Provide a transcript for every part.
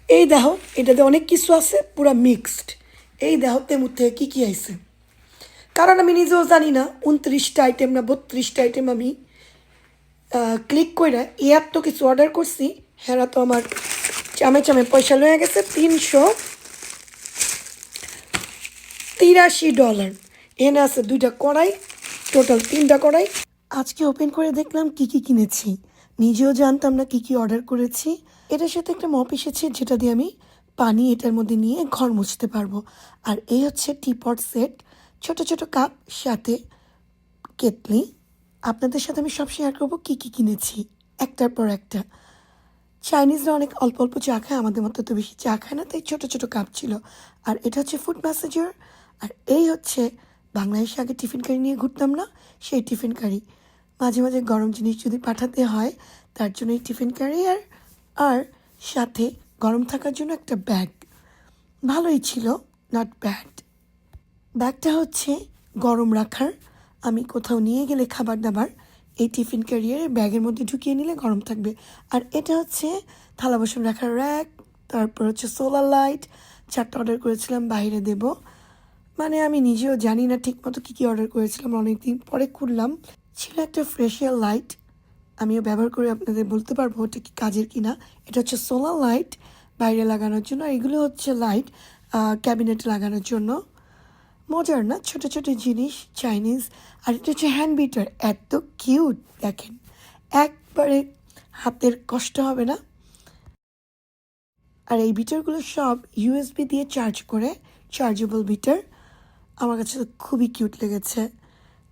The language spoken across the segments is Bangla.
এই দেখো এটাতে অনেক কিছু আছে, পুরা মিক্সড। এই দেখো তেমুর থেকে কী কী আইছে, কারণ আমি নিজেও জানি না 29টা আইটেম না 32টা আইটেম আমি ক্লিক করে এত কিছু অর্ডার করছি। হেরা তো আমার চামে চামে পয়সা লয়ে গেছে $383। এখানে আছে 2টা কড়াই, টোটাল 3টা কড়াই। আজকে ওপেন করে দেখলাম কি কি কিনেছি, নিজেও জানতাম না কি কি অর্ডার করেছি। এটার সাথে একটা মপ এসেছে যেটা দিয়ে আমি পানি এটার মধ্যে নিয়ে ঘর মুছতে পারবো। আর এই হচ্ছে টিপট সেট, ছোট ছোট কাপ, সাথে কেটলি। আপনাদের সাথে আমি সব শেয়ার করবো কি কি কিনেছি একটার পর একটা। চাইনিজরা অনেক অল্প অল্প চা খায়, আমাদের মতো তো বেশি চা খায় না, তাই ছোট ছোট কাপ ছিল। আর এটা হচ্ছে ফুড ম্যাসেজার। আর এই হচ্ছে বাংলাদেশে আগে টিফিন কারি নিয়ে ঘুরতাম না, সেই টিফিন কারি। মাঝে মাঝে গরম জিনিস যদি পাঠাতে হয় তার জন্য এই টিফিন কারি। আর সাথে গরম থাকার জন্য একটা ব্যাগ, ভালোই ছিল, নট ব্যাড। ব্যাগটা হচ্ছে গরম রাখার, আমি কোথাও নিয়ে গেলে খাবার দাবার এই টিফিন ক্যারিয়ারে ব্যাগের মধ্যে ঢুকিয়ে নিলে গরম থাকবে। আর এটা হচ্ছে থালা বাসন রাখার র্যাক। তারপর হচ্ছে সোলার লাইট, 4টা অর্ডার করেছিলাম বাইরে দেব। মানে আমি নিজেও জানি না ঠিক মতো কী কী অর্ডার করেছিলাম, অনেকদিন পরে খুললাম। ছিল একটা ফেসিয়াল লাইট, আমিও ব্যবহার করে আপনাদের বলতে পারবো ওটা কি কাজের কিনা। এটা হচ্ছে সোলার লাইট বাইরে লাগানোর জন্য, এগুলো হচ্ছে লাইট ক্যাবিনেটে লাগানোর জন্য। মজার না, ছোট ছোট জিনিস চাইনিজ। আর এটা হচ্ছে হ্যান্ড বিটার, এত কিউট দেখেন, একবারে হাতের কষ্ট হবে না। আর এই বিটারগুলো সব ইউএসবি দিয়ে চার্জ করে, চার্জেবল বিটার। আমার কাছে তো খুবই কিউট লেগেছে।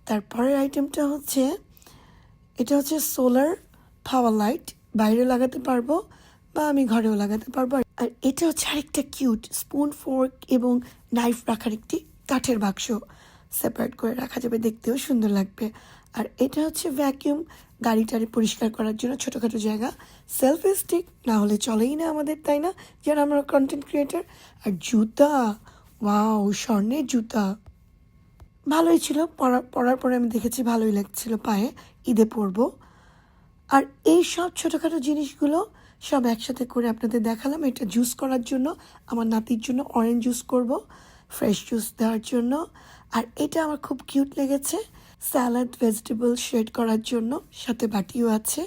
তারপরের আইটেমটা হচ্ছে, এটা হচ্ছে সোলার পাওয়ার লাইট, বাইরে লাগাতে পারবো বা আমি ঘরেও লাগাতে পারবো। আর এটা হচ্ছে আরেকটা কিউট স্পুন, ফোর্ক এবং নাইফ রাখার একটি কাঠের বাক্স, সেপারেট করে রাখা যাবে, দেখতেও সুন্দর লাগবে। আর এটা হচ্ছে ভ্যাকিউম, গাড়ি টাড়ি পরিষ্কার করার জন্য ছোটোখাটো জায়গা। সেলফি স্টিক না হলে চলেই না আমাদের, তাই না, যারা আমরা কন্টেন্ট ক্রিয়েটার। আর জুতা, ওয়াও, স্বর্ণের জুতা, ভালোই ছিল। পরার পরে আমি দেখেছি ভালোই লাগছিল পায়ে, ঈদে পরবো। আর এই সব ছোটোখাটো জিনিসগুলো সব একসাথে করে আপনাদের দেখালাম। এটা জুস করার জন্য, আমার নাতির জন্য অরেঞ্জ জুস করব, ফ্রেশ জুস দেওয়ার জন্য। আর এটা আমার খুব কিউট লেগেছে, স্যালাড ভেজিটেবল শেড করার জন্য, সাথে বাটিও আছে।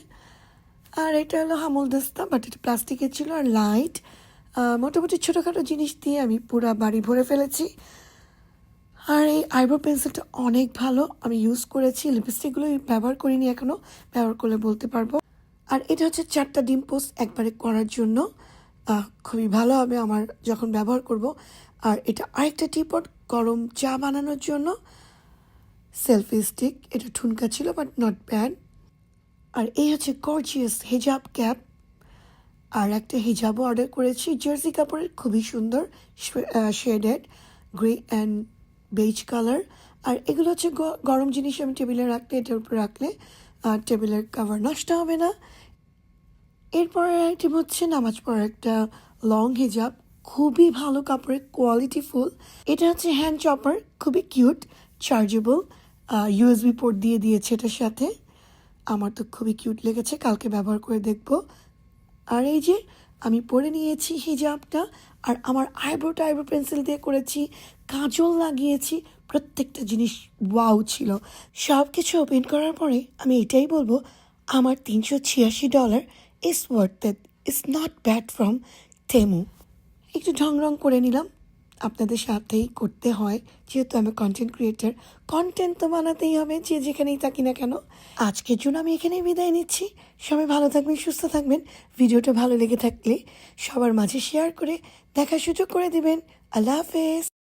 আর এটা হলো হামলদস্তা, বাট এটা প্লাস্টিকের ছিল। আর লাইট, মোটামুটি ছোটোখাটো জিনিস দিয়ে আমি পুরো বাড়ি ভরে ফেলেছি। আর এই আইব্রো পেন্সিলটা অনেক ভালো, আমি ইউজ করেছি। লিপস্টিকগুলো ব্যবহার করিনি এখনও, ব্যবহার করলে বলতে পারবো। আর এটা হচ্ছে 4টা ডিম পোস্ট একবারে করার জন্য, খুবই ভালো হবে আমার যখন ব্যবহার করব। আর এটা আরেকটা টিপট গরম চা বানানোর জন্য। সেলফি স্টিক, এটা ঠুনকা ছিল বাট নট ব্যাড। আর এই হচ্ছে গর্জিয়াস হিজাব ক্যাপ, আর একটা হিজাবও অর্ডার করেছি জার্সি কাপড়ের, খুবই সুন্দর, shaded grey and beige colour. আর এগুলো হচ্ছে গরম জিনিস আমি টেবিলে রাখলে, এটার উপর রাখলে টেবিলের কাভার নষ্ট হবে না। এরপরের আইটেম হচ্ছে নামাজ পড়ার একটা লং হিজাব, খুবই ভালো কাপড়ের, কোয়ালিটি ফুল। এটা হচ্ছে হ্যান্ড চপার, খুবই কিউট, চার্জেবল, ইউএসবি পোর্ট দিয়ে দিয়েছে এটার সাথে। আমার তো খুবই কিউট লেগেছে, কালকে ব্যবহার করে দেখব। আর এই যে আমি পরে নিয়েছি হিজাবটা, আর আমার আইব্রোটা আইব্রো পেন্সিল দিয়ে করেছি, কাজল লাগিয়েছি, প্রত্যেকটা জিনিস ওয়াও ছিল। সব কিছু ওপেন করার পরে আমি এটাই বলবো, আমার $386 is worth it, is not bad from Temu. একটু ঢং রং করে নিলাম, আপনাদের সাথেই করতে হয়, যেহেতু আমি কন্টেন্ট ক্রিয়েটার, কন্টেন্ট তো বানাতেই হবে যে যেখানেই থাকি না কেন। আজকের জন্য আমি এখানেই বিদায় নিচ্ছি। সবাই ভালো থাকবেন, সুস্থ থাকবেন। ভিডিওটা ভালো লেগে থাকলে সবার মাঝে শেয়ার করে দেখার সুযোগ করে দিবেন। আল্লাহ হাফেজ।